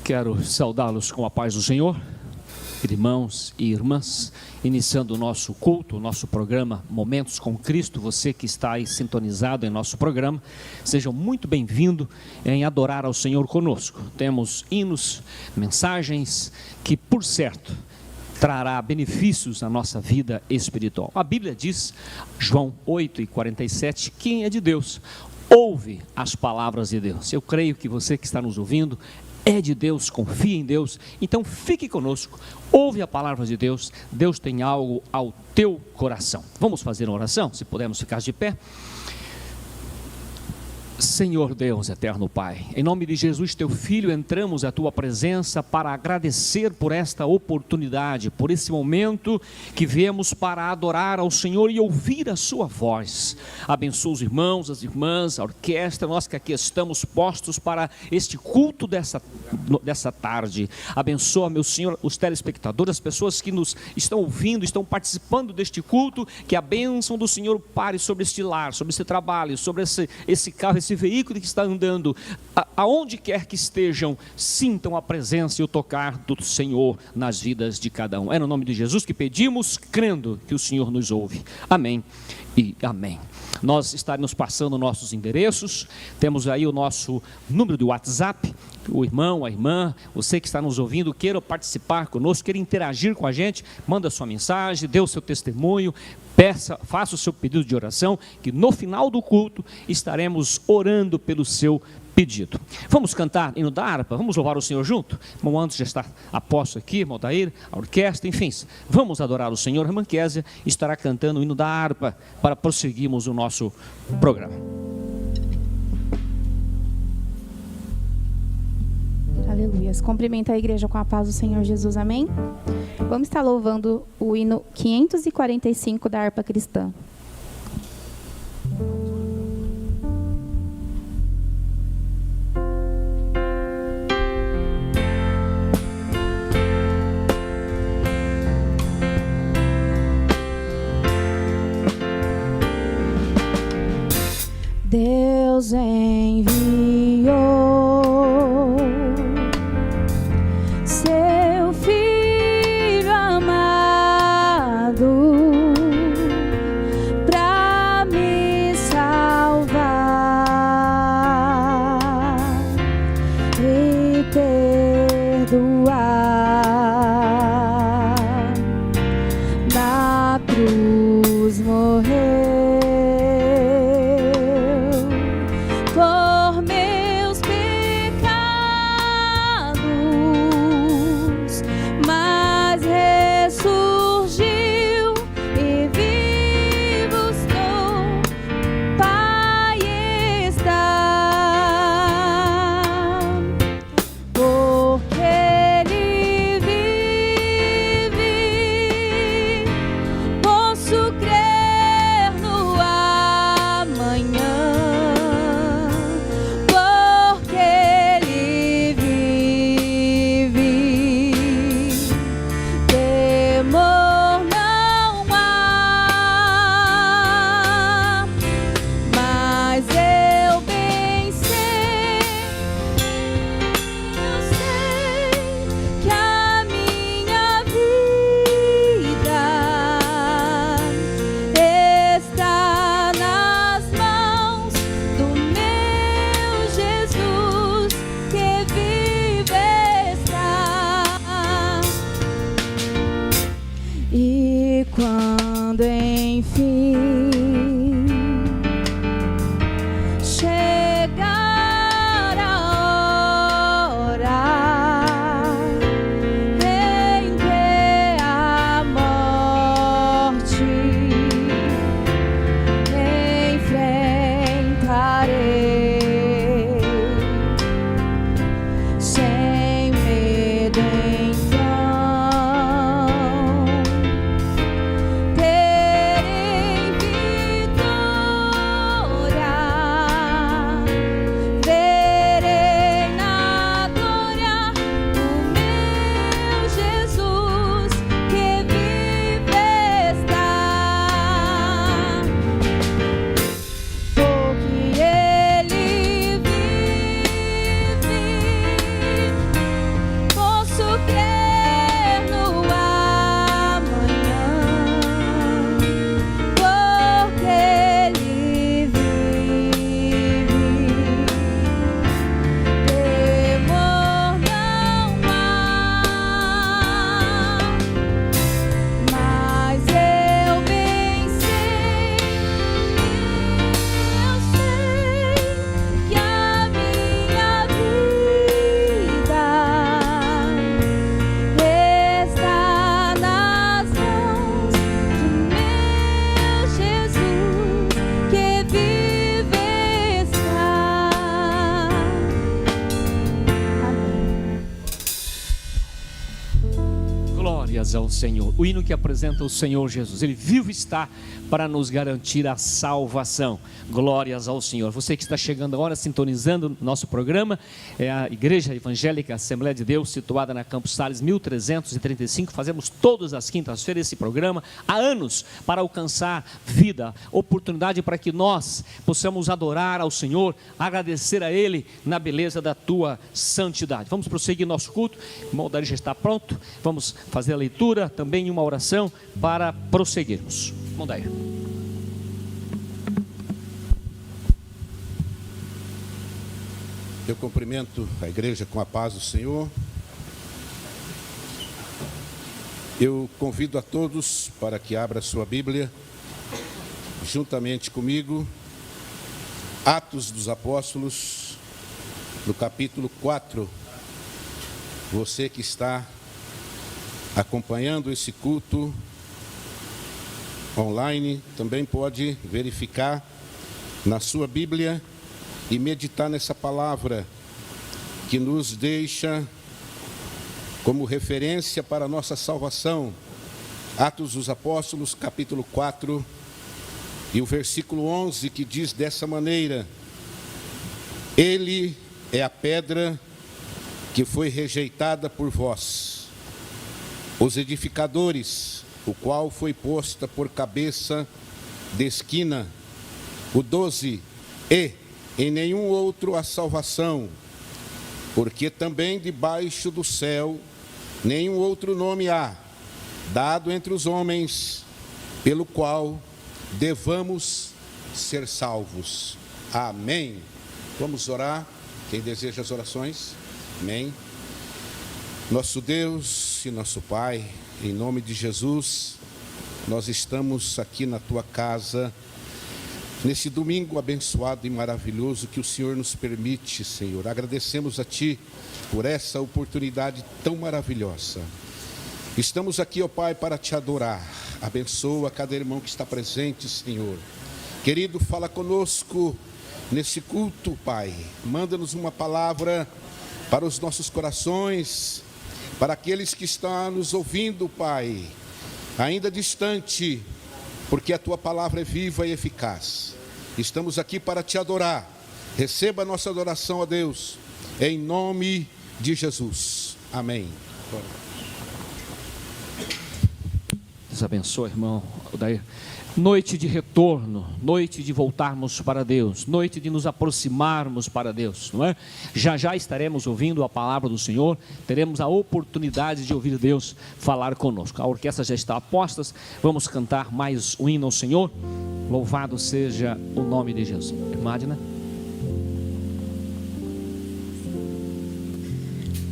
Quero saudá-los com a paz do Senhor, irmãos e irmãs, iniciando o nosso culto, o nosso programa Momentos com Cristo. Você que está aí sintonizado em nosso programa, seja muito bem-vindo em adorar ao Senhor conosco. Temos hinos, mensagens que, por certo, trará benefícios na nossa vida espiritual. A Bíblia diz, João 8:47, quem é de Deus, ouve as palavras de Deus. Eu creio que você que está nos ouvindo é de Deus, confia em Deus, então fique conosco, ouve a palavra de Deus. Deus tem algo ao teu coração. Vamos fazer uma oração, se pudermos ficar de pé. Senhor Deus, eterno Pai, em nome de Jesus, teu Filho, entramos à tua presença para agradecer por esta oportunidade, por esse momento que viemos para adorar ao Senhor e ouvir a sua voz. Abençoa os irmãos, as irmãs, a orquestra, nós que aqui estamos postos para este culto dessa tarde. Abençoa, meu Senhor, os telespectadores, as pessoas que nos estão ouvindo, estão participando deste culto, que a bênção do Senhor pare sobre este lar, sobre esse trabalho, sobre esse carro, esse veículo que está andando, aonde quer que estejam, sintam a presença e o tocar do Senhor nas vidas de cada um. É no nome de Jesus que pedimos, crendo que o Senhor nos ouve. Amém e amém. Nós estaremos passando nossos endereços, temos aí o nosso número de WhatsApp. O irmão, a irmã, você que está nos ouvindo, queira participar conosco, queira interagir com a gente, manda sua mensagem, dê o seu testemunho, faça o seu pedido de oração, que no final do culto estaremos orando pelo seu pedido. Vamos cantar hino da harpa, vamos louvar o Senhor junto? Irmão Anderson já está a posto aqui, irmão Daír, a orquestra, enfim, vamos adorar o Senhor. A irmã Késia estará cantando o hino da harpa para prosseguirmos o nosso programa. Aleluia. Cumprimenta a igreja com a paz do Senhor Jesus, amém? Vamos estar louvando o hino 545 da harpa cristã. Deus enviou seu Filho amado para me salvar e perdoar. Na cruz morreu por meus pecados, mas ressurgiu e vivo estou, Pai está, porque Ele Glórias ao Senhor. O hino que apresenta o Senhor Jesus. Ele vivo está para nos garantir a salvação. Glórias ao Senhor. Você que está chegando agora, sintonizando nosso programa, é a Igreja Evangélica Assembleia de Deus, situada na Campos Sales 1335. Fazemos todas as quintas-feiras esse programa há anos para alcançar vida, oportunidade para que nós possamos adorar ao Senhor, agradecer a Ele na beleza da tua santidade. Vamos prosseguir nosso culto. O irmão Dario já está pronto. Vamos fazer a leitura, também uma oração para prosseguirmos. Irmão Dario. Eu cumprimento a igreja com a paz do Senhor. Eu convido a todos para que abra sua Bíblia, juntamente comigo, Atos dos Apóstolos, no capítulo 4. Você que está acompanhando esse culto online, também pode verificar na sua Bíblia e meditar nessa palavra que nos deixa como referência para a nossa salvação. Atos dos Apóstolos, capítulo 4, e o versículo 11, que diz dessa maneira: Ele é a pedra que foi rejeitada por vós, os edificadores, o qual foi posta por cabeça de esquina. O 12, e em nenhum outro há salvação, porque também debaixo do céu nenhum outro nome há, dado entre os homens, pelo qual devamos ser salvos. Amém. Vamos orar. Quem deseja as orações? Amém. Nosso Deus e nosso Pai, em nome de Jesus, nós estamos aqui na Tua casa, nesse domingo abençoado e maravilhoso que o Senhor nos permite, Senhor. Agradecemos a Ti por essa oportunidade tão maravilhosa. Estamos aqui, ó Pai, para Te adorar. Abençoa cada irmão que está presente, Senhor. Querido, fala conosco nesse culto, Pai. Manda-nos uma palavra para os nossos corações, para aqueles que estão nos ouvindo, Pai, ainda distante, porque a Tua palavra é viva e eficaz. Estamos aqui para Te adorar. Receba a nossa adoração a Deus, em nome de Jesus. Amém. Deus abençoe, irmão Daí. Noite de retorno, noite de voltarmos para Deus, noite de nos aproximarmos para Deus, não é? Já já estaremos ouvindo a palavra do Senhor, teremos a oportunidade de ouvir Deus falar conosco. A orquestra já está a postas, vamos cantar mais um hino ao Senhor. Louvado seja o nome de Jesus. Magna.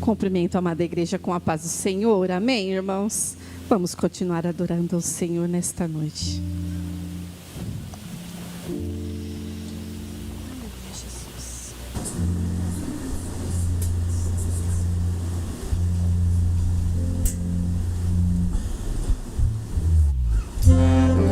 Cumprimento a amada igreja com a paz do Senhor. Amém, irmãos? Vamos continuar adorando ao Senhor nesta noite. Oh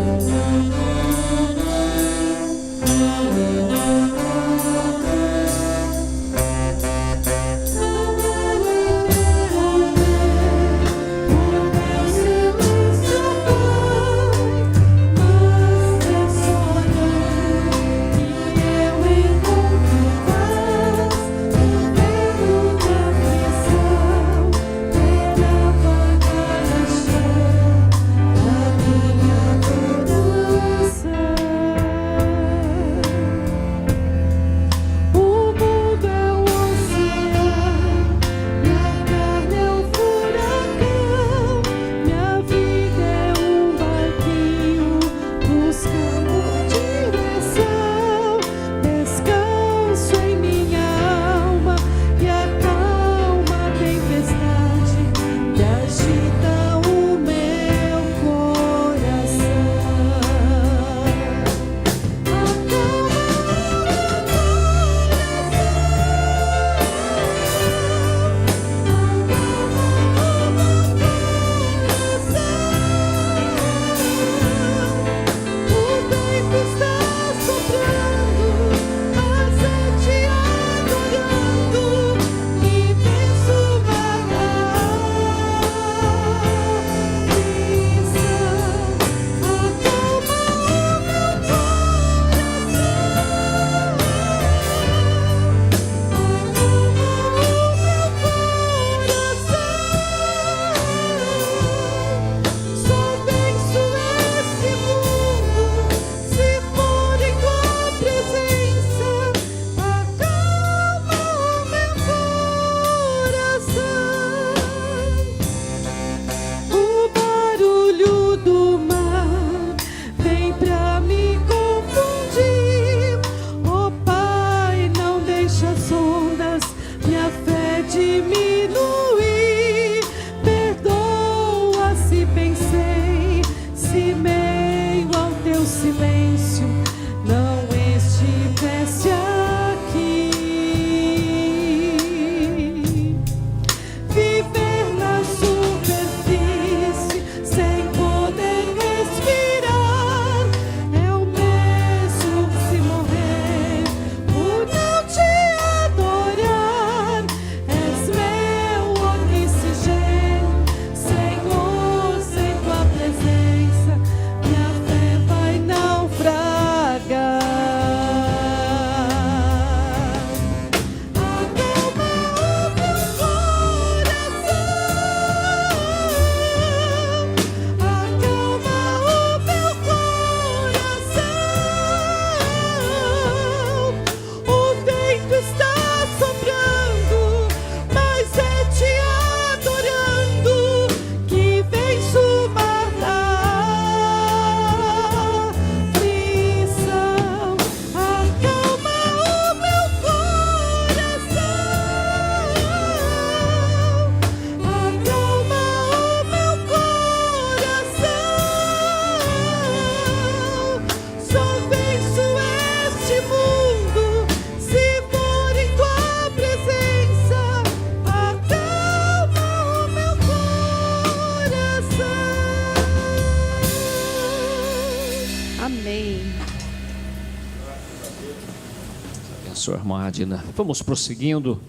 irmã Adina. Vamos prosseguindo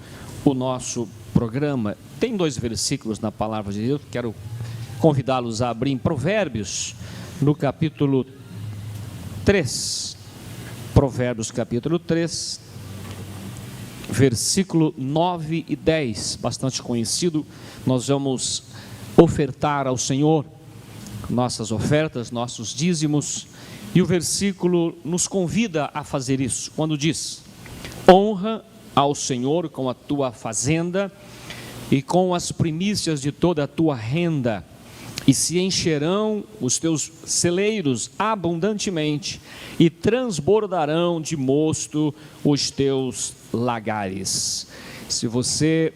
o nosso programa. Tem 2 versículos na palavra de Deus, quero convidá-los a abrir em Provérbios, no capítulo 3. Provérbios, capítulo 3, versículo 9 e 10, bastante conhecido. Nós vamos ofertar ao Senhor nossas ofertas, nossos dízimos, e o versículo nos convida a fazer isso, quando diz: honra ao Senhor com a tua fazenda e com as primícias de toda a tua renda, e se encherão os teus celeiros abundantemente, e transbordarão de mosto os teus lagares. Se você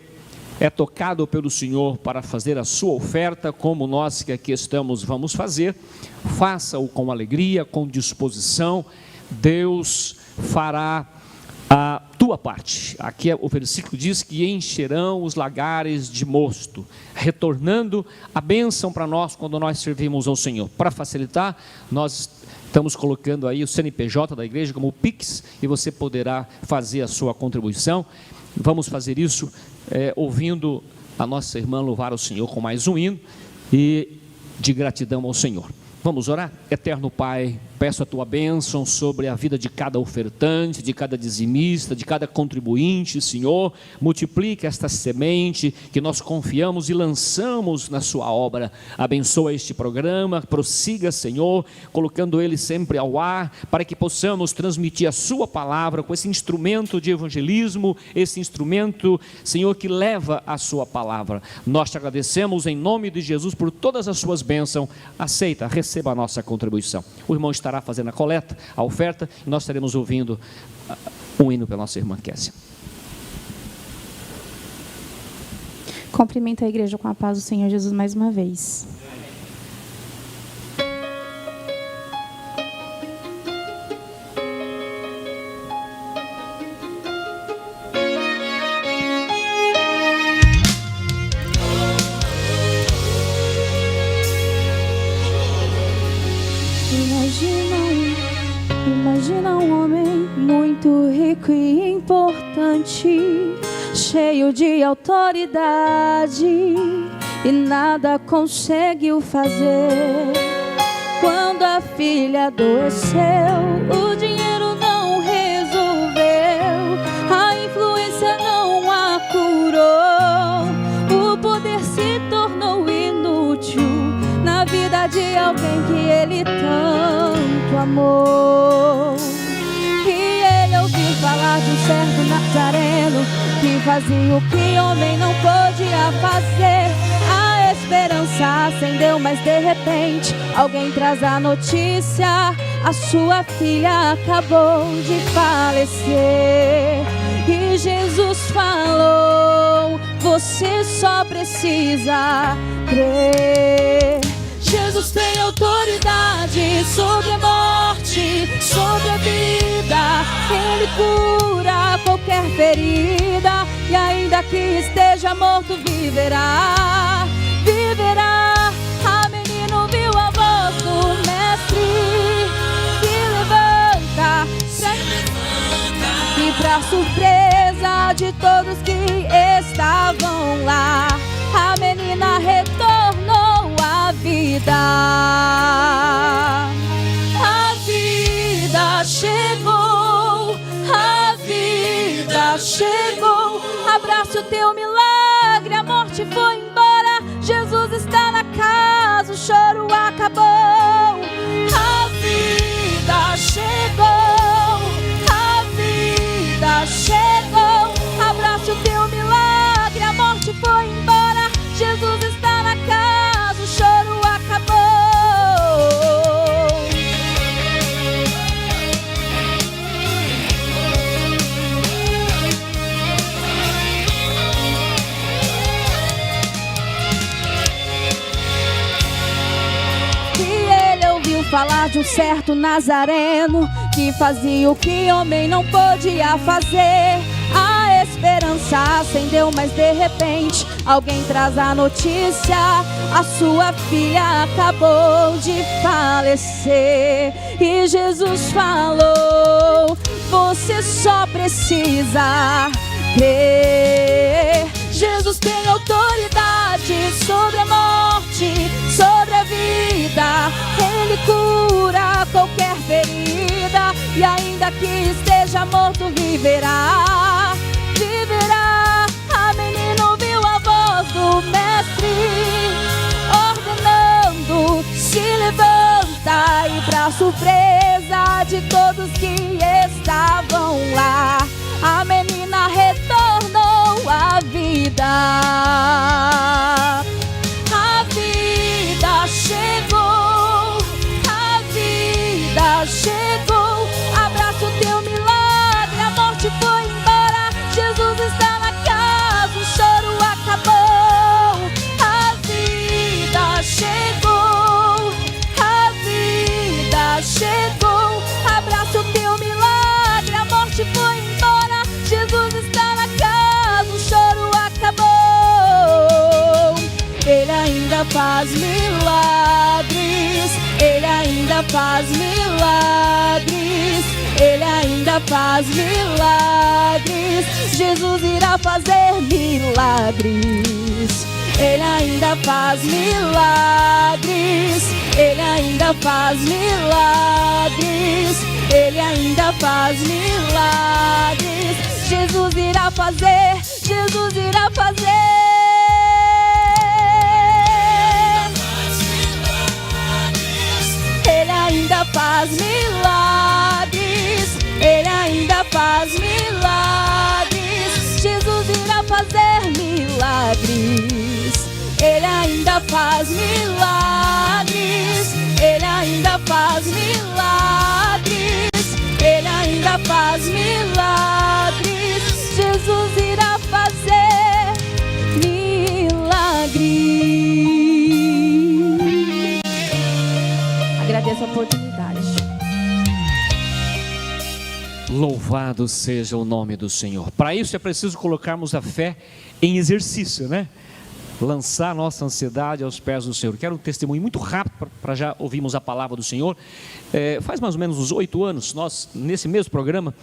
é tocado pelo Senhor para fazer a sua oferta, como nós que aqui estamos vamos fazer, faça-o com alegria, com disposição. Deus fará a tua parte. Aqui o versículo diz que encherão os lagares de mosto, retornando a bênção para nós quando nós servimos ao Senhor. Para facilitar, nós estamos colocando aí o CNPJ da igreja como Pix, e você poderá fazer a sua contribuição. Vamos fazer isso ouvindo a nossa irmã louvar o Senhor com mais um hino e de gratidão ao Senhor. Vamos orar? Eterno Pai, peço a tua bênção sobre a vida de cada ofertante, de cada dizimista, de cada contribuinte, Senhor. Multiplique esta semente que nós confiamos e lançamos na sua obra. Abençoa este programa, prossiga, Senhor, colocando ele sempre ao ar, para que possamos transmitir a sua palavra com esse instrumento de evangelismo, esse instrumento, Senhor, que leva a sua palavra. Nós te agradecemos em nome de Jesus por todas as suas bênçãos. Aceita, receba a nossa contribuição. O irmão estará fazendo a coleta, a oferta, e nós estaremos ouvindo um hino pela nossa irmã Késia. Cumprimento a igreja com a paz do Senhor Jesus mais uma vez. Imagina um homem muito rico e importante, cheio de autoridade, e nada conseguiu fazer. Quando a filha adoeceu, o dinheiro não resolveu, a influência não a curou, o poder se tornou inútil na vida de alguém que ele tanto amou. E ele ouviu falar de um certo Nazareno que fazia o que homem não podia fazer. A esperança acendeu, mas de repente alguém traz a notícia: a sua filha acabou de falecer. E Jesus falou: você só precisa crer. Jesus tem autoridade sobre a morte, sobre a vida. Ele cura qualquer ferida, e ainda que esteja morto, viverá, viverá. A menina ouviu a voz do mestre: se levanta, e pra surpresa de todos que estavam lá, a menina retornou à vida. A vida chegou, a vida chegou. Abraça o teu milagre, a morte foi embora. Jesus está na casa, o choro acabou. A vida chegou, a vida chegou. Abraça o teu milagre, a morte foi embora. Jesus está na casa, o choro acabou. E ele ouviu falar de um certo Nazareno que fazia o que homem não podia fazer. A esperança acendeu, mas de repente alguém traz a notícia: a sua filha acabou de falecer. E Jesus falou: você só precisa precisa crer. Jesus tem autoridade sobre a morte, sobre a vida. Ele cura qualquer ferida, e ainda que esteja morto, viverá, viverá. A menina ouviu a voz do mestre ordenando: se levanta. E pra surpresa de todos que estavam lá, a menina retornou à vida. A vida chegou, a vida chegou. Abraça o teu milagre, a morte foi embora. Jesus está na casa, o choro acabou. A vida chegou, a vida chegou. Abraça o teu milagre, a morte foi embora. Jesus está na casa, o choro acabou. Ele ainda faz milagres, Ele ainda faz milagres, Ele ainda faz milagres. Jesus irá fazer milagres. Ele ainda faz milagres, Ele ainda faz milagres, Ele ainda faz milagres. Jesus irá fazer, Jesus irá fazer. Ele ainda faz milagres, Ele ainda faz milagres. Jesus irá fazer milagres. Ele ainda faz milagres, Ele ainda faz milagres, Ele ainda faz milagres. Jesus irá fazer milagres. Agradeço a oportunidade. Louvado seja o nome do Senhor. Para isso é preciso colocarmos a fé em exercício, né? Lançar nossa ansiedade aos pés do Senhor. Quero um testemunho muito rápido para já ouvirmos a palavra do Senhor. Faz mais ou menos uns 8 anos, nós, nesse mesmo programa,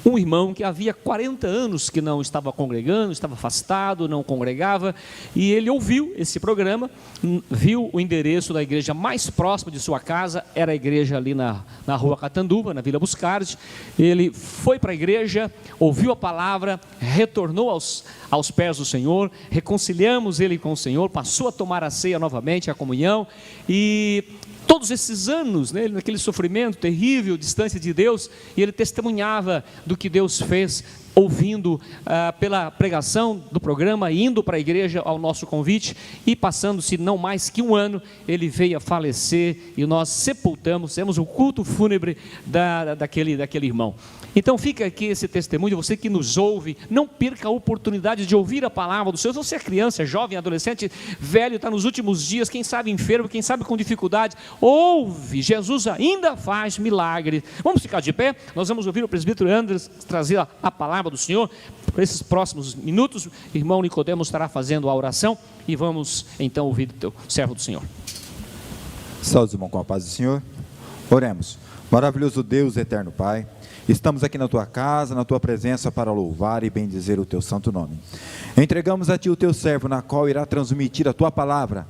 um irmão que havia 40 anos que não estava congregando, estava afastado, não congregava, e ele ouviu esse programa, viu o endereço da igreja mais próxima de sua casa, era a igreja ali na rua Catanduva, na Vila Buscardi. Ele foi para a igreja, ouviu a palavra, retornou aos pés do Senhor, reconciliamos ele com o Senhor, passou a tomar a ceia novamente, a comunhão, e todos esses anos, né, naquele sofrimento terrível, distância de Deus, e ele testemunhava do que Deus fez, ouvindo pela pregação do programa, indo para a igreja ao nosso convite, e passando-se não mais que um ano, ele veio a falecer, e nós sepultamos, temos o culto fúnebre daquele irmão. Então fica aqui esse testemunho, você que nos ouve, não perca a oportunidade de ouvir a palavra do Senhor. Se você é criança, jovem, adolescente, velho, está nos últimos dias, quem sabe enfermo, quem sabe com dificuldade, ouve, Jesus ainda faz milagres. Vamos ficar de pé, nós vamos ouvir o presbítero Andres trazer a palavra do Senhor. Por esses próximos minutos, o irmão Nicodemos estará fazendo a oração, e vamos então ouvir o servo do Senhor. Saúde, irmão, com a paz do Senhor. Oremos. Maravilhoso Deus, eterno Pai, estamos aqui na Tua casa, na Tua presença, para louvar e bendizer o Teu santo nome. Entregamos a Ti o Teu servo, na qual irá transmitir a Tua palavra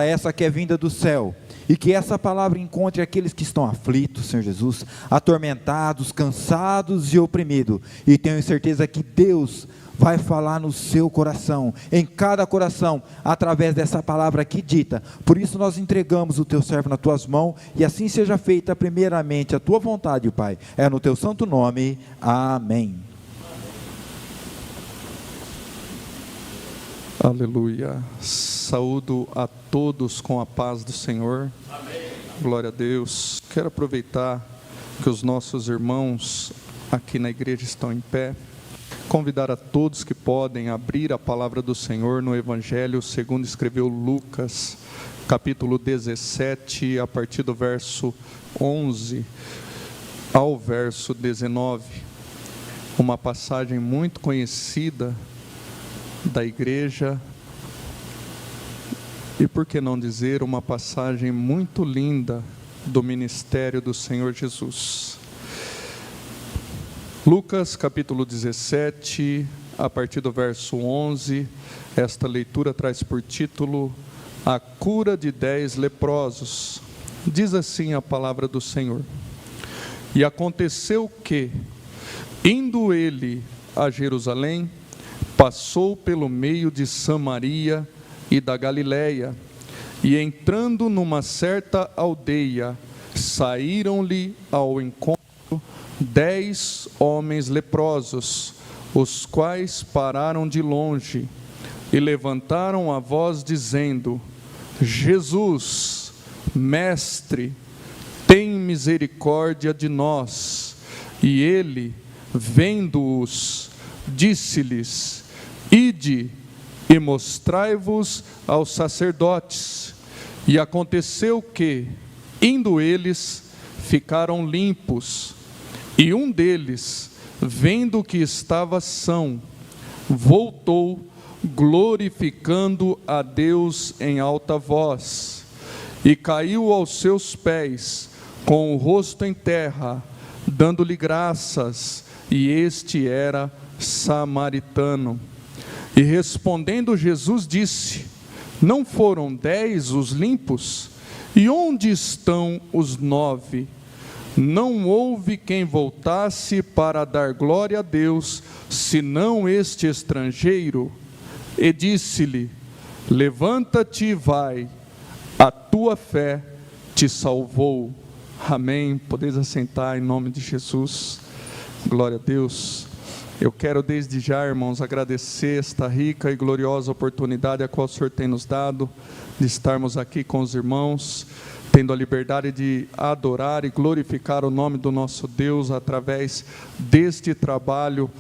essa que é vinda do céu, e que essa palavra encontre aqueles que estão aflitos, Senhor Jesus, atormentados, cansados e oprimidos, e tenho certeza que Deus vai falar no seu coração, em cada coração, através dessa palavra aqui dita. Por isso nós entregamos o Teu servo nas Tuas mãos, e assim seja feita primeiramente a Tua vontade, Pai, é no Teu santo nome, amém. Aleluia. Saúdo a todos com a paz do Senhor. Amém. Glória a Deus. Quero aproveitar que os nossos irmãos aqui na igreja estão em pé, convidar a todos que podem abrir a palavra do Senhor no Evangelho segundo escreveu Lucas, capítulo 17, a partir do verso 11 ao verso 19, uma passagem muito conhecida da igreja, e por que não dizer, uma passagem muito linda do ministério do Senhor Jesus. Lucas capítulo 17, a partir do verso 11, esta leitura traz por título A cura de 10 leprosos. Diz assim a palavra do Senhor: E aconteceu que, indo ele a Jerusalém, passou pelo meio de Samaria e da Galiléia, e entrando numa certa aldeia, saíram-lhe ao encontro 10 homens leprosos, os quais pararam de longe e levantaram a voz dizendo: Jesus, Mestre, tem misericórdia de nós. E ele, vendo-os, disse-lhes: Ide e mostrai-vos aos sacerdotes. E aconteceu que, indo eles, ficaram limpos. E um deles, vendo que estava são, voltou, glorificando a Deus em alta voz, e caiu aos seus pés, com o rosto em terra, dando-lhe graças, e este era samaritano. E respondendo Jesus disse: Não foram 10 os limpos? E onde estão os 9? Não houve quem voltasse para dar glória a Deus, senão este estrangeiro. E disse-lhe: Levanta-te e vai, a tua fé te salvou. Amém. Podeis assentar em nome de Jesus. Glória a Deus. Eu quero desde já, irmãos, agradecer esta rica e gloriosa oportunidade a qual o Senhor tem nos dado, de estarmos aqui com os irmãos, tendo a liberdade de adorar e glorificar o nome do nosso Deus através deste trabalho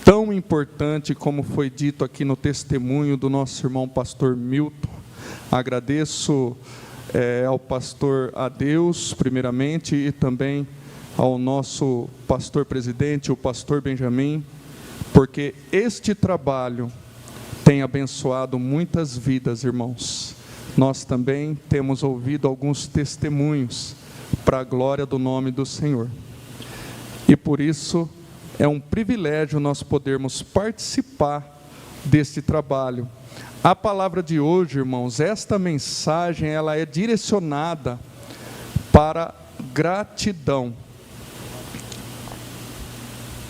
tão importante, como foi dito aqui no testemunho do nosso irmão pastor Milton. Agradeço ao pastor Adeus, primeiramente, e também ao nosso pastor presidente, o pastor Benjamin, porque este trabalho tem abençoado muitas vidas, irmãos. Nós também temos ouvido alguns testemunhos para a glória do nome do Senhor. E por isso é um privilégio nós podermos participar deste trabalho. A palavra de hoje, irmãos, esta mensagem, ela é direcionada para gratidão.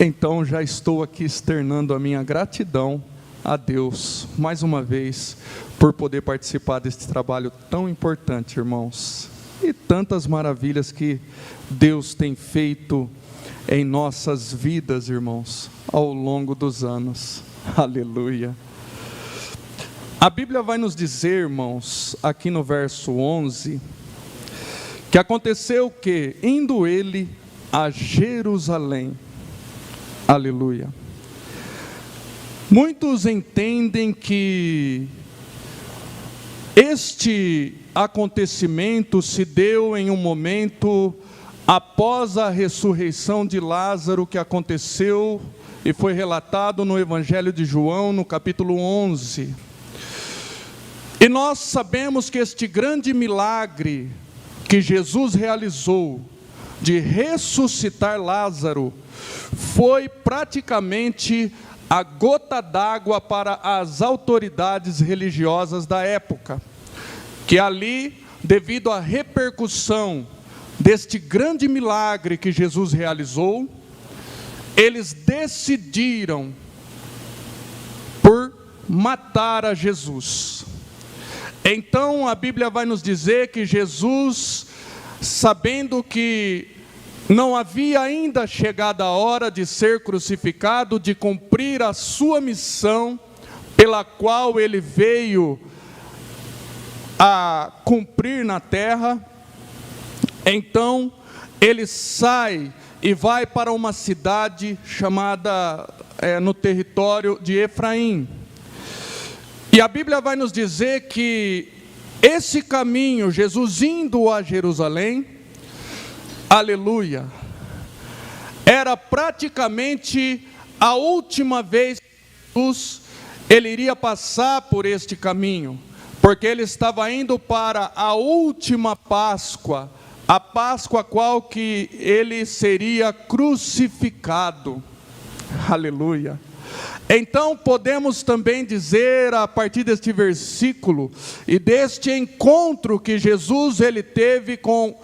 Então já estou aqui externando a minha gratidão a Deus, mais uma vez, por poder participar deste trabalho tão importante, irmãos. E tantas maravilhas que Deus tem feito em nossas vidas, irmãos, ao longo dos anos. Aleluia. A Bíblia vai nos dizer, irmãos, aqui no verso 11, que aconteceu que, indo ele a Jerusalém, aleluia. Muitos entendem que este acontecimento se deu em um momento após a ressurreição de Lázaro, que aconteceu e foi relatado no Evangelho de João, no capítulo 11. E nós sabemos que este grande milagre que Jesus realizou, de ressuscitar Lázaro, foi praticamente a gota d'água para as autoridades religiosas da época, que ali, devido à repercussão deste grande milagre que Jesus realizou, eles decidiram por matar a Jesus. Então a Bíblia vai nos dizer que Jesus, sabendo que não havia ainda chegado a hora de ser crucificado, de cumprir a sua missão, pela qual ele veio a cumprir na terra, então ele sai e vai para uma cidade chamada, no território de Efraim. E a Bíblia vai nos dizer que esse caminho, Jesus indo a Jerusalém, aleluia, era praticamente a última vez que Jesus ele iria passar por este caminho, porque ele estava indo para a última Páscoa, a Páscoa qual que ele seria crucificado. Aleluia. Então podemos também dizer, a partir deste versículo e deste encontro que Jesus ele teve com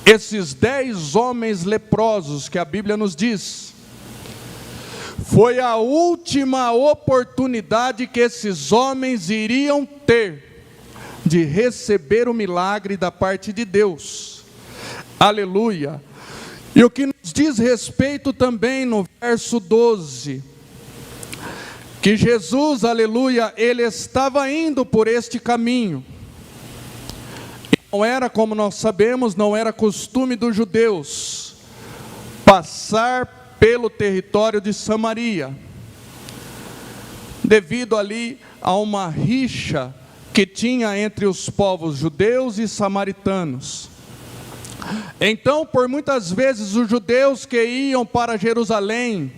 esses 10 homens leprosos, que a Bíblia nos diz, foi a última oportunidade que esses homens iriam ter de receber o milagre da parte de Deus. Aleluia. E o que nos diz respeito também no verso 12, que Jesus, aleluia, ele estava indo por este caminho. E não era, como nós sabemos, não era costume dos judeus passar pelo território de Samaria, devido ali a uma rixa que tinha entre os povos judeus e samaritanos. Então, por muitas vezes, os judeus que iam para Jerusalém,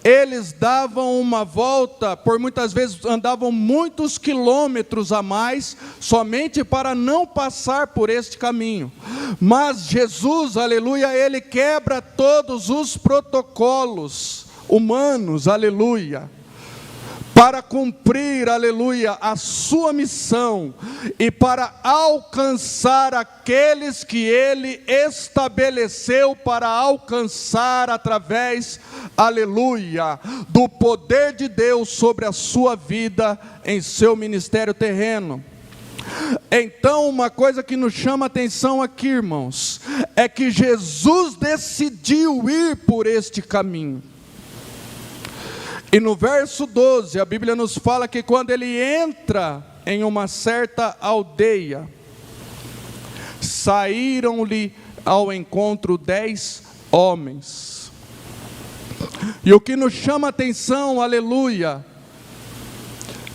eles davam uma volta, por muitas vezes andavam muitos quilômetros a mais, somente para não passar por este caminho. Mas Jesus, aleluia, ele quebra todos os protocolos humanos, aleluia, para cumprir, aleluia, a sua missão e para alcançar aqueles que ele estabeleceu para alcançar através, aleluia, do poder de Deus sobre a sua vida em seu ministério terreno. Então, uma coisa que nos chama a atenção aqui, irmãos, é que Jesus decidiu ir por este caminho. E no verso 12, a Bíblia nos fala que quando ele entra em uma certa aldeia, saíram-lhe ao encontro 10 homens. E o que nos chama a atenção, aleluia,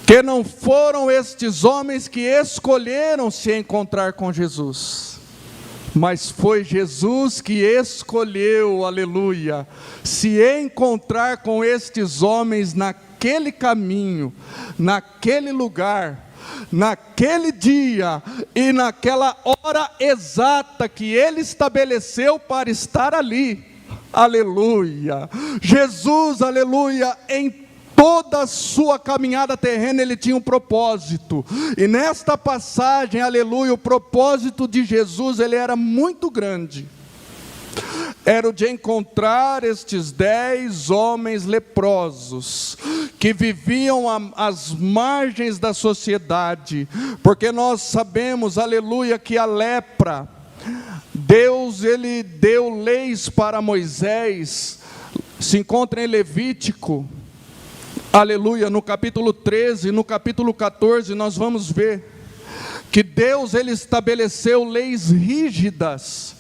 que não foram estes homens que escolheram se encontrar com Jesus, mas foi Jesus que escolheu, aleluia, se encontrar com estes homens naquele caminho, naquele lugar, naquele dia e naquela hora exata que ele estabeleceu para estar ali. Aleluia. Jesus, aleluia, em toda a sua caminhada terrena ele tinha um propósito, e nesta passagem, aleluia, o propósito de Jesus, ele era muito grande, era o de encontrar estes 10 homens leprosos, que viviam às margens da sociedade, porque nós sabemos, aleluia, que a lepra, Deus ele deu leis para Moisés, se encontra em Levítico, aleluia, no capítulo 13, no capítulo 14, nós vamos ver que Deus ele estabeleceu leis rígidas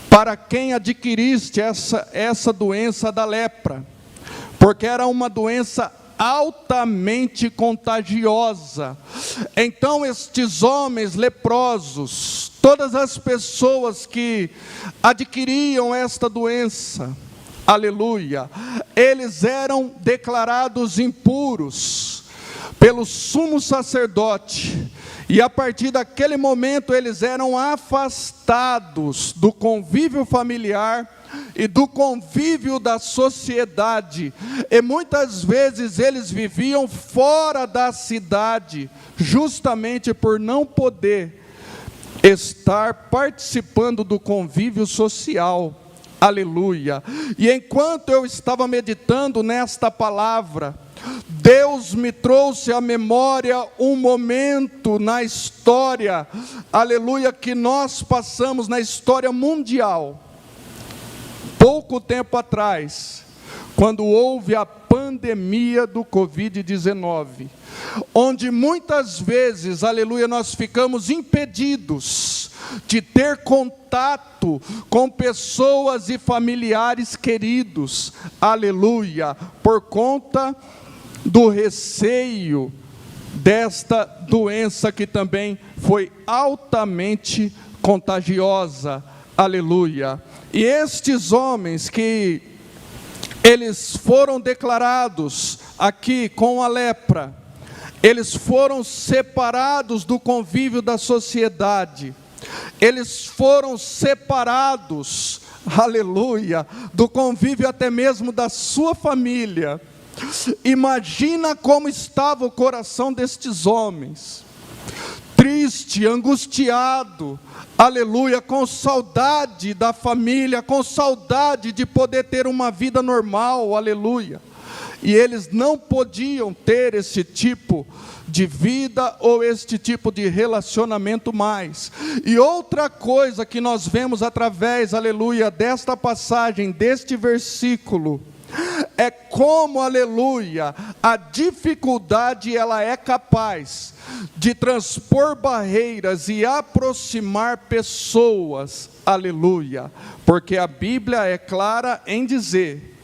para quem adquiriste essa doença da lepra, porque era uma doença altamente contagiosa. Então estes homens leprosos, todas as pessoas que adquiriam esta doença, aleluia, eles eram declarados impuros pelo sumo sacerdote, e a partir daquele momento eles eram afastados do convívio familiar e do convívio da sociedade, e muitas vezes eles viviam fora da cidade, justamente por não poder estar participando do convívio social. Aleluia. E enquanto eu estava meditando nesta palavra, Deus me trouxe à memória um momento na história, aleluia, que nós passamos na história mundial, pouco tempo atrás, quando houve a pandemia do Covid-19, onde muitas vezes, aleluia, nós ficamos impedidos de ter contato com pessoas e familiares queridos, aleluia, por conta do receio desta doença que também foi altamente contagiosa, aleluia. E estes homens que eles foram declarados aqui com a lepra, eles foram separados do convívio da sociedade, eles foram separados, aleluia, do convívio até mesmo da sua família. Imagina como estava o coração destes homens, triste, angustiado, aleluia, com saudade da família, com saudade de poder ter uma vida normal, aleluia. E eles não podiam ter esse tipo de vida ou este tipo de relacionamento mais. E outra coisa que nós vemos através, aleluia, desta passagem, deste versículo, é como, aleluia, a dificuldade ela é capaz de transpor barreiras e aproximar pessoas, aleluia, porque a Bíblia é clara em dizer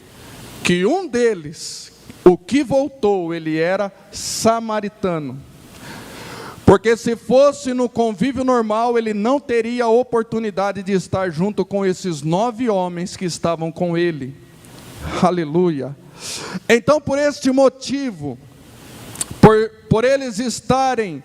que um deles, o que voltou, ele era samaritano. Porque se fosse no convívio normal, ele não teria a oportunidade de estar junto com esses 9 homens que estavam com ele. Aleluia. Então, por este motivo, por eles estarem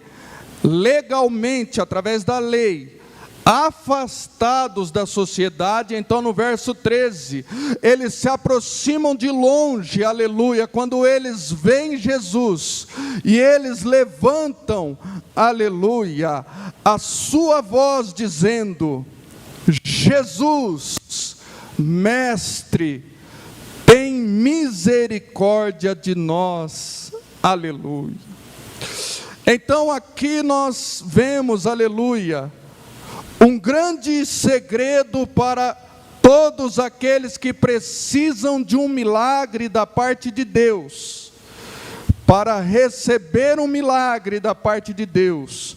legalmente, através da lei, afastados da sociedade, então no verso 13, eles se aproximam de longe, aleluia, quando eles veem Jesus, e eles levantam, aleluia, a sua voz dizendo: Jesus, Mestre, tem misericórdia de nós, aleluia. Então aqui nós vemos, aleluia, um grande segredo para todos aqueles que precisam de um milagre da parte de Deus. Para receber um milagre da parte de Deus,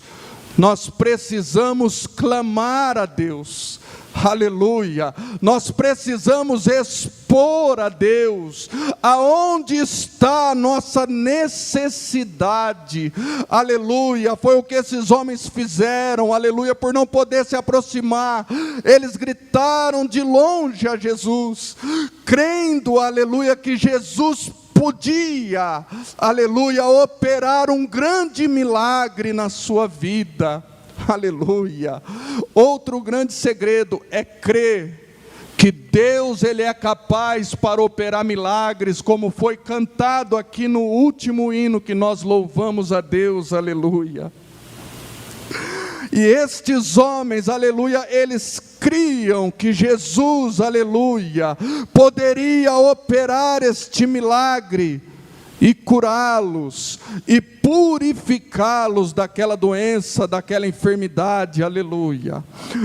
nós precisamos clamar a Deus. Aleluia, nós precisamos expor a Deus aonde está a nossa necessidade, aleluia. Foi o que esses homens fizeram, aleluia, por não poder se aproximar, eles gritaram de longe a Jesus, crendo, aleluia, que Jesus podia, aleluia, operar um grande milagre na sua vida. Aleluia. Outro grande segredo é crer que Deus ele é capaz para operar milagres, como foi cantado aqui no último hino que nós louvamos a Deus, aleluia. E estes homens, aleluia, eles criam que Jesus, aleluia, poderia operar este milagre e curá-los, e purificá-los daquela doença, daquela enfermidade, aleluia.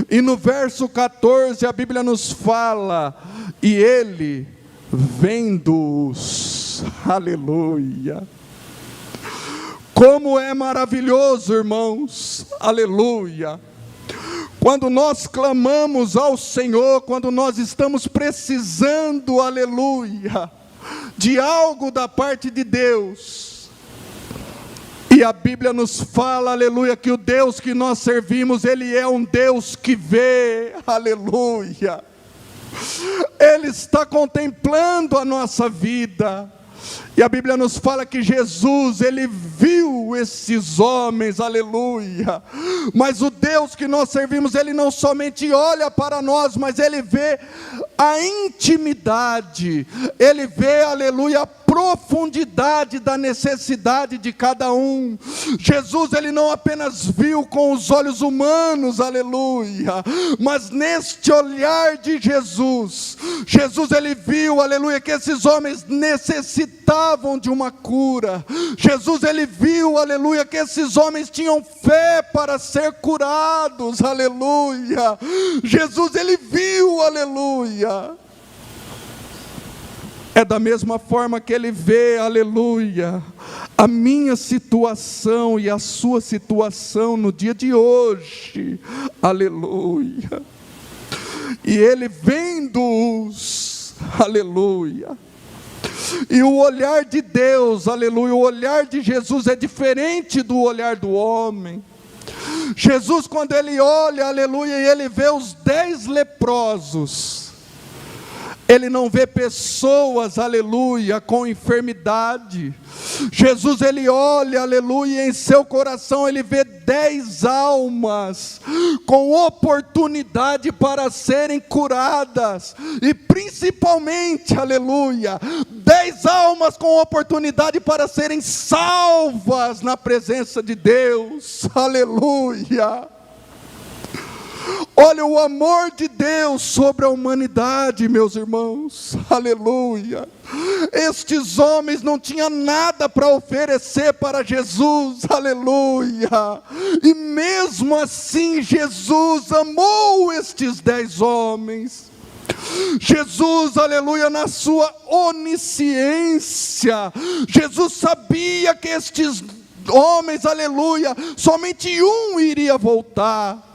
E no verso 14 a Bíblia nos fala, e ele, vendo-os, aleluia. Como é maravilhoso, irmãos, aleluia. Quando nós clamamos ao Senhor, quando nós estamos precisando, aleluia, de algo da parte de Deus, e a Bíblia nos fala, aleluia, que o Deus que nós servimos, Ele é um Deus que vê, aleluia, Ele está contemplando a nossa vida, e a Bíblia nos fala que Jesus, Ele viu esses homens, aleluia, mas o Deus que nós servimos, Ele não somente olha para nós, mas Ele vê a intimidade, Ele vê, aleluia, a profundidade da necessidade de cada um. Jesus, Ele não apenas viu com os olhos humanos, aleluia, mas neste olhar de Jesus, Ele viu, aleluia, que esses homens necessitavam de uma cura. Jesus, Ele viu, aleluia, que esses homens tinham fé para ser curados, aleluia. Jesus, Ele viu, aleluia. É da mesma forma que Ele vê, aleluia, a minha situação e a sua situação no dia de hoje, aleluia. E Ele vendo-os, aleluia. E o olhar de Deus, aleluia, o olhar de Jesus é diferente do olhar do homem. Jesus, quando Ele olha, aleluia, e Ele vê os 10 leprosos, Ele não vê pessoas, aleluia, com enfermidade. Jesus, ele olha, aleluia, em seu coração ele vê 10 almas com oportunidade para serem curadas, e principalmente, aleluia, 10 almas com oportunidade para serem salvas na presença de Deus, aleluia. Olha o amor de Deus sobre a humanidade, meus irmãos, aleluia. Estes homens não tinham nada para oferecer para Jesus, aleluia. E mesmo assim Jesus amou estes 10 homens. Jesus, aleluia, na sua onisciência, Jesus sabia que estes homens, aleluia, somente um iria voltar.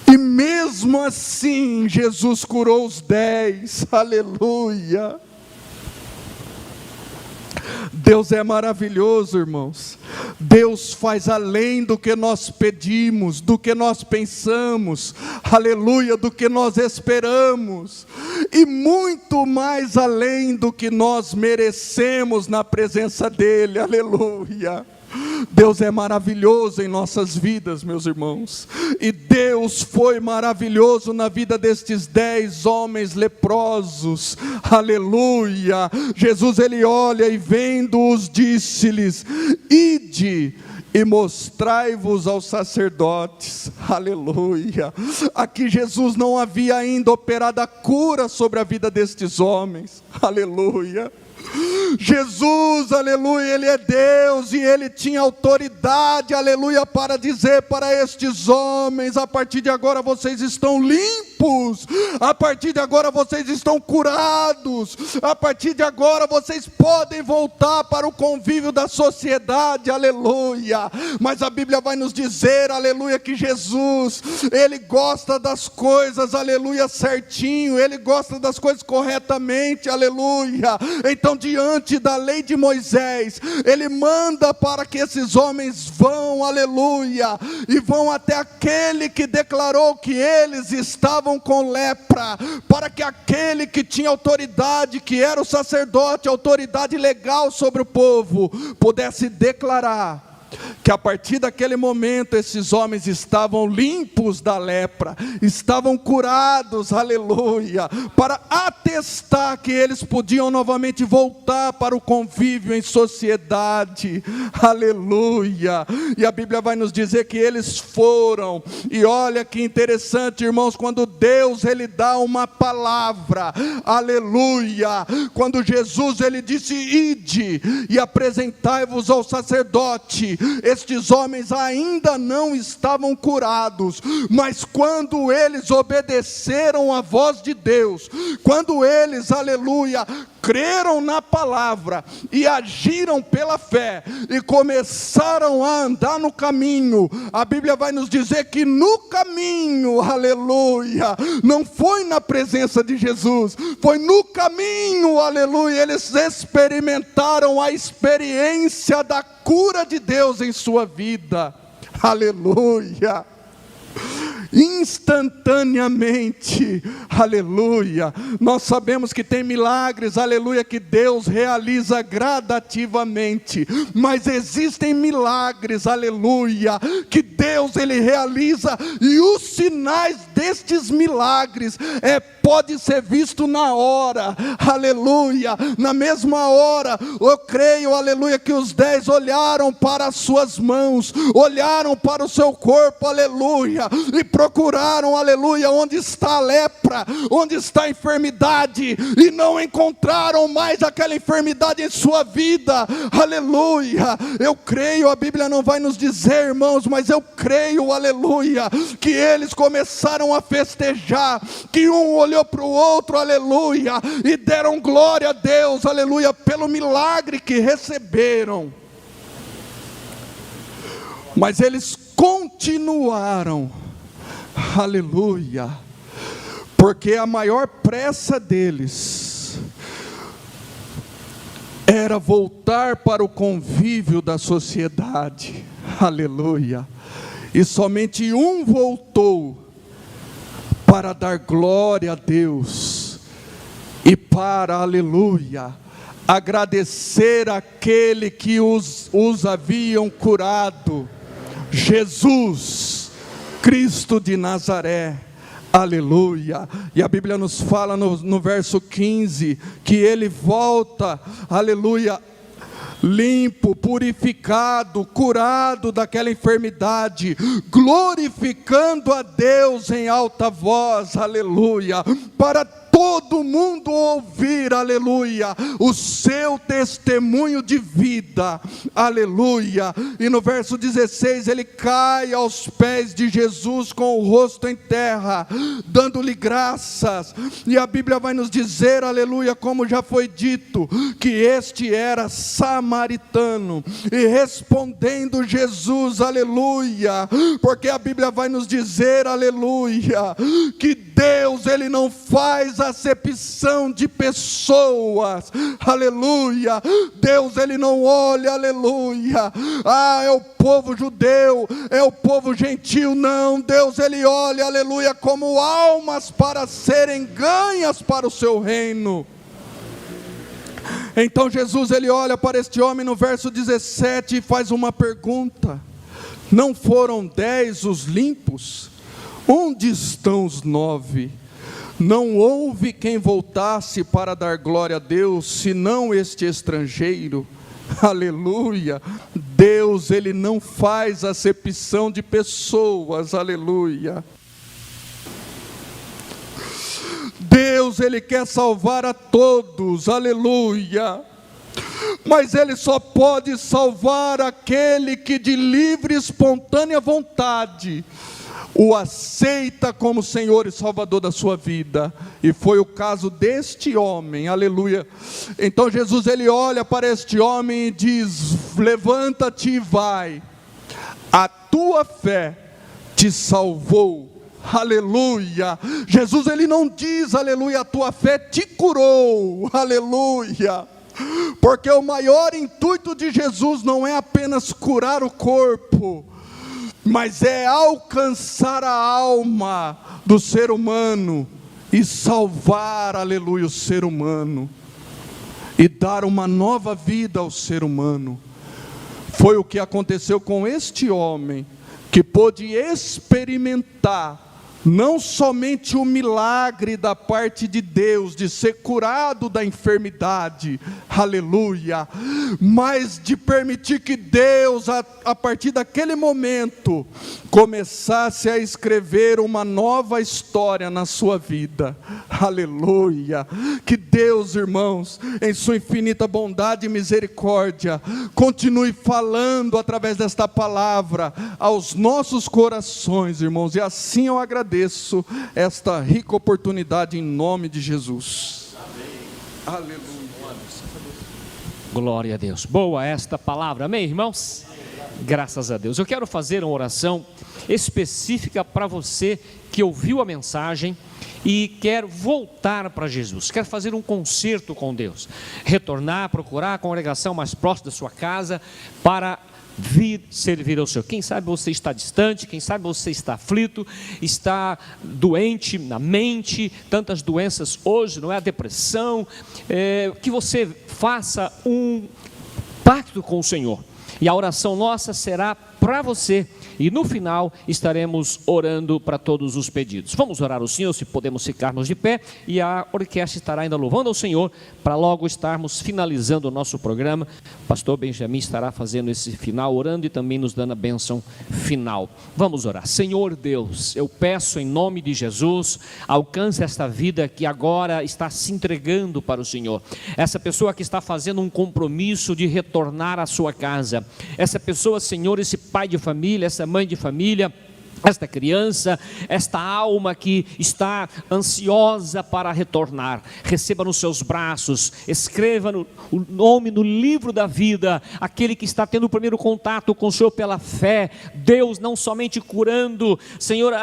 E mesmo assim, Jesus curou os 10, aleluia. Deus é maravilhoso, irmãos. Deus faz além do que nós pedimos, do que nós pensamos, aleluia, do que nós esperamos, e muito mais além do que nós merecemos na presença dEle, aleluia. Deus é maravilhoso em nossas vidas, meus irmãos, e Deus foi maravilhoso na vida destes 10 homens leprosos, aleluia. Jesus, ele olha e vendo-os, disse-lhes: ide e mostrai-vos aos sacerdotes, aleluia. Aqui Jesus não havia ainda operado a cura sobre a vida destes homens, aleluia. Jesus, aleluia, ele é Deus e ele tinha autoridade, aleluia, para dizer para estes homens: a partir de agora vocês estão limpos, a partir de agora vocês estão curados, a partir de agora vocês podem voltar para o convívio da sociedade, aleluia. Mas a Bíblia vai nos dizer, aleluia, que Jesus, ele gosta das coisas, aleluia, certinho, ele gosta das coisas corretamente, aleluia. Então, diante da lei de Moisés, ele manda para que esses homens vão, aleluia, e vão até aquele que declarou que eles estavam com lepra, para que aquele que tinha autoridade, que era o sacerdote, autoridade legal sobre o povo, pudesse declarar que a partir daquele momento esses homens estavam limpos da lepra, estavam curados, aleluia, para atestar que eles podiam novamente voltar para o convívio em sociedade, aleluia. E a Bíblia vai nos dizer que eles foram, e olha que interessante, irmãos, quando Deus ele dá uma palavra, aleluia, quando Jesus ele disse: ide e apresentai-vos ao sacerdote, estes homens ainda não estavam curados, mas quando eles obedeceram à voz de Deus, quando eles, aleluia, creram na palavra e agiram pela fé e começaram a andar no caminho, a Bíblia vai nos dizer que no caminho, aleluia, não foi na presença de Jesus, foi no caminho, aleluia, eles experimentaram a experiência da cura de Deus em sua vida, aleluia. Instantaneamente, aleluia. Nós sabemos que tem milagres, aleluia, que Deus realiza gradativamente, mas existem milagres, aleluia, que Deus ele realiza, e os sinais destes milagres pode ser visto na hora, aleluia, na mesma hora. Eu creio, aleluia, que os 10 olharam para as suas mãos, olharam para o seu corpo, aleluia, e procuraram, aleluia, onde está a lepra, onde está a enfermidade, e não encontraram mais aquela enfermidade em sua vida, aleluia. Eu creio, a Bíblia não vai nos dizer, irmãos, mas eu creio, aleluia, que eles começaram a festejar, que um olhou para o outro, aleluia, e deram glória a Deus, aleluia, pelo milagre que receberam. Mas eles continuaram, aleluia, porque a maior pressa deles era voltar para o convívio da sociedade, aleluia, e somente um voltou para dar glória a Deus, e para, aleluia, agradecer aquele que os haviam curado, Jesus, Cristo de Nazaré. Aleluia. E a Bíblia nos fala no verso 15, que ele volta, aleluia, limpo, purificado, curado daquela enfermidade, glorificando a Deus em alta voz, aleluia, para todo mundo ouvir, aleluia, o seu testemunho de vida, aleluia. E no verso 16, ele cai aos pés de Jesus com o rosto em terra, dando-lhe graças, e a Bíblia vai nos dizer, aleluia, como já foi dito, que este era samaritano, e respondendo Jesus, aleluia, porque a Bíblia vai nos dizer, aleluia, que Deus, ele não faz acepção de pessoas, aleluia. Deus, ele não olha, aleluia, é o povo judeu, é o povo gentil, não. Deus, ele olha, aleluia, como almas para serem ganhas para o seu reino. Então Jesus, ele olha para este homem no verso 17 e faz uma pergunta: não foram 10 os limpos? Onde estão os 9? Não houve quem voltasse para dar glória a Deus, senão este estrangeiro. Aleluia. Deus, ele não faz acepção de pessoas, aleluia. Deus, ele quer salvar a todos, aleluia. Mas ele só pode salvar aquele que de livre e espontânea vontade o aceita como Senhor e Salvador da sua vida, e foi o caso deste homem, aleluia. Então Jesus, ele olha para este homem e diz: levanta-te e vai, a tua fé te salvou, aleluia. Jesus, ele não diz, aleluia, a tua fé te curou, aleluia, porque o maior intuito de Jesus não é apenas curar o corpo, mas é alcançar a alma do ser humano e salvar, aleluia, o ser humano e dar uma nova vida ao ser humano. Foi o que aconteceu com este homem, que pôde experimentar não somente o milagre da parte de Deus, de ser curado da enfermidade, aleluia, mas de permitir que Deus, a partir daquele momento, começasse a escrever uma nova história na sua vida, aleluia. Que Deus, irmãos, em sua infinita bondade e misericórdia, continue falando através desta palavra aos nossos corações, irmãos, e assim eu agradeço esta rica oportunidade em nome de Jesus. Amém. Aleluia. Glória a Deus. Boa esta palavra, amém, irmãos? Graças a Deus. Eu quero fazer uma oração específica para você que ouviu a mensagem e quer voltar para Jesus, quer fazer um concerto com Deus, retornar, procurar a congregação mais próxima da sua casa para vir servir ao Senhor. Quem sabe você está distante, quem sabe você está aflito, está doente na mente, tantas doenças hoje, não é? A depressão, que você faça um pacto com o Senhor, e a oração nossa será para você, e no final estaremos orando para todos os pedidos. Vamos orar ao Senhor, se podemos ficarmos de pé, e a orquestra estará ainda louvando ao Senhor, para logo estarmos finalizando o nosso programa. O pastor Benjamin estará fazendo esse final, orando e também nos dando a bênção final. Vamos orar. Senhor Deus, eu peço em nome de Jesus, alcance esta vida que agora está se entregando para o Senhor, essa pessoa que está fazendo um compromisso de retornar à sua casa, essa pessoa, Senhor, esse pai de família, essa mãe de família, esta criança, esta alma que está ansiosa para retornar, receba nos seus braços, escreva o nome no livro da vida, aquele que está tendo o primeiro contato com o Senhor pela fé, Deus não somente curando, Senhor,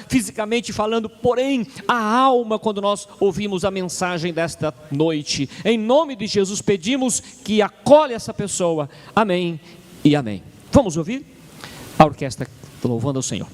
fisicamente falando, porém a alma, quando nós ouvimos a mensagem desta noite, em nome de Jesus pedimos que acolhe essa pessoa, amém e amém. Vamos ouvir a orquestra louvando ao Senhor.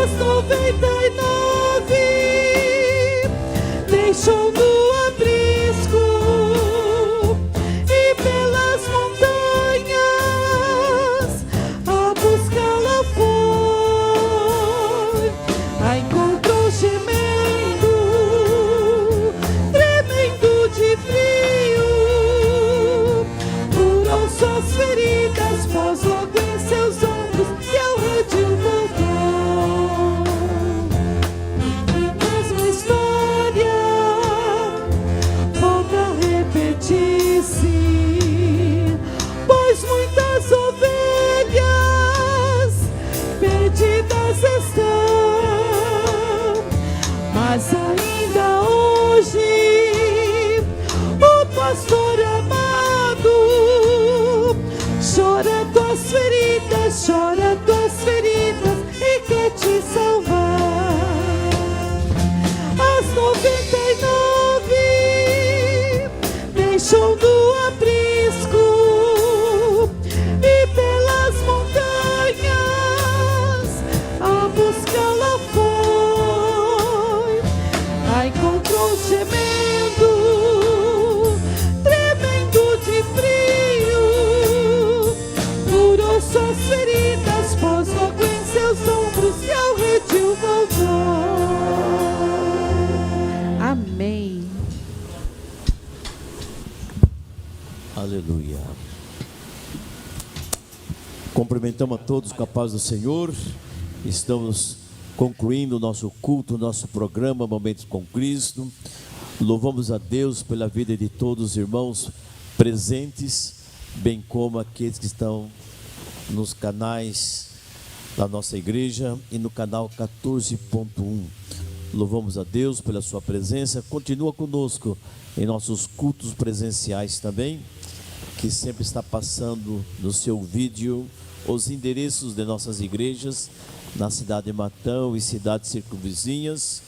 As 99 deixou no aprisco e pelas montanhas a buscá-la foi. A encontrou gemendo, tremendo de frio. Curou suas feridas, pôs logo em seus ombros e ao redil voltou. Mesma história volta a repetir-se, pois muitas ovelhas perdidas estão, mas ainda hoje o pastor amado chora tuas feridas e quer te salvar. As 99 deixou no aprisco e pelas montanhas a buscá-la foi. A encontrou gemendo, tremendo de frio. Curou suas feridas, pôs logo em seus ombros e ao redil voltou. Amém. Aleluia. Cumprimentamos a todos com a paz do Senhor. Estamos concluindo o nosso culto, o nosso programa Momentos com Cristo. Louvamos a Deus pela vida de todos os irmãos presentes, bem como aqueles que estão nos canais da nossa igreja e no canal 14.1. Louvamos a Deus pela sua presença. Continua conosco em nossos cultos presenciais também, que sempre está passando no seu vídeo os endereços de nossas igrejas na cidade de Matão e cidades circunvizinhas.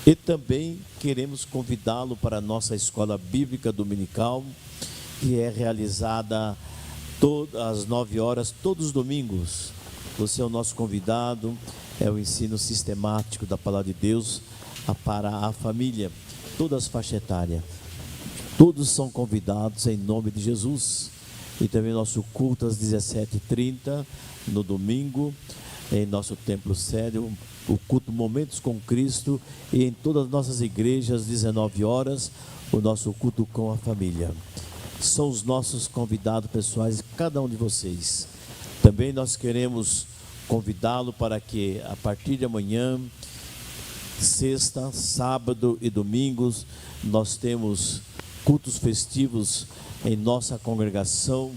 E também queremos convidá-lo para a nossa escola bíblica dominical, que é realizada às 9 horas, todos os domingos. Você é o nosso convidado, é o ensino sistemático da Palavra de Deus para a família, todas as faixas etárias. Todos são convidados em nome de Jesus. E também nosso culto às 17h30, no domingo, em nosso templo sede, o culto Momentos com Cristo, e em todas as nossas igrejas, às 19 horas, o nosso culto com a família. São os nossos convidados pessoais, cada um de vocês. Também nós queremos convidá-lo para que a partir de amanhã, sexta, sábado e domingos, nós temos cultos festivos em nossa congregação,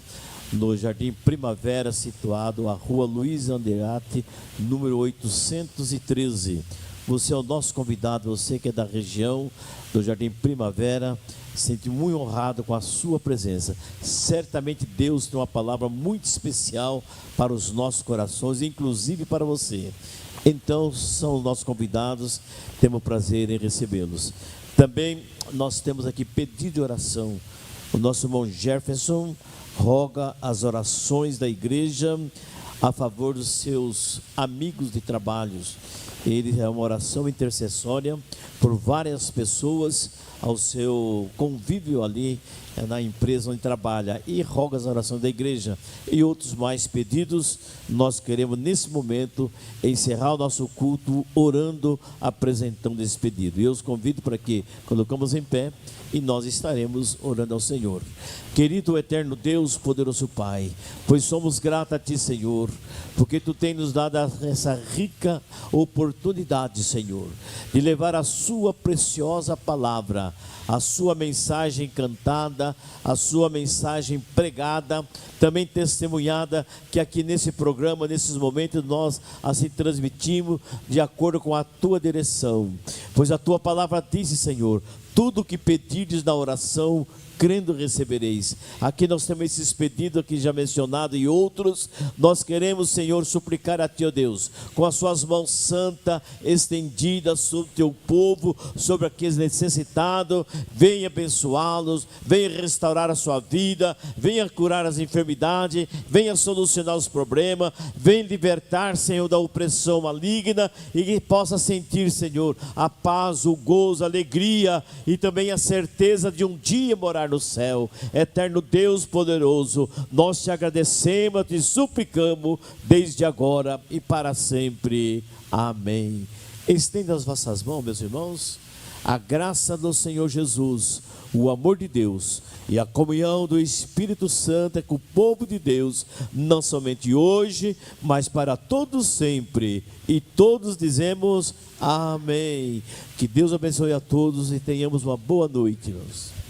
no Jardim Primavera, situado à Rua Luiz Andrade, número 813. Você é o nosso convidado, você que é da região do Jardim Primavera, sente muito honrado com a sua presença. Certamente Deus tem uma palavra muito especial para os nossos corações, inclusive para você. Então, são os nossos convidados, temos prazer em recebê-los. Também nós temos aqui pedido de oração. O nosso irmão Jefferson roga as orações da igreja a favor dos seus amigos de trabalhos. Ele é uma oração intercessória por várias pessoas ao seu convívio ali na empresa onde trabalha, e roga as orações da igreja e outros mais pedidos. Nós queremos nesse momento encerrar o nosso culto orando, apresentando esse pedido. E eu os convido para que colocamos em pé e nós estaremos orando ao Senhor. Querido eterno Deus, poderoso Pai, pois somos gratos a Ti, Senhor, porque Tu tens nos dado essa rica oportunidade, Senhor, de levar a Sua preciosa palavra, a Sua mensagem cantada, a Sua mensagem pregada, também testemunhada, que aqui nesse programa, nesses momentos, nós assim transmitimos de acordo com a Tua direção. Pois a Tua palavra disse, Senhor, tudo que pedirdes na oração, crendo recebereis. Aqui nós temos esses pedidos aqui já mencionados e outros. Nós queremos, Senhor, suplicar a Ti, ó Deus, com as Suas mãos santas estendidas sobre o Teu povo, sobre aqueles necessitados. Venha abençoá-los, venha restaurar a sua vida, venha curar as enfermidades, venha solucionar os problemas, venha libertar, Senhor, da opressão maligna, e que possa sentir, Senhor, a paz, o gozo, a alegria e também a certeza de um dia morar no céu. Eterno Deus poderoso, nós te agradecemos, te suplicamos desde agora e para sempre. Amém. Estenda as vossas mãos, meus irmãos. A graça do Senhor Jesus, o amor de Deus e a comunhão do Espírito Santo é com o povo de Deus, não somente hoje, mas para todos sempre. E todos dizemos amém. Que Deus abençoe a todos e tenhamos uma boa noite, irmãos.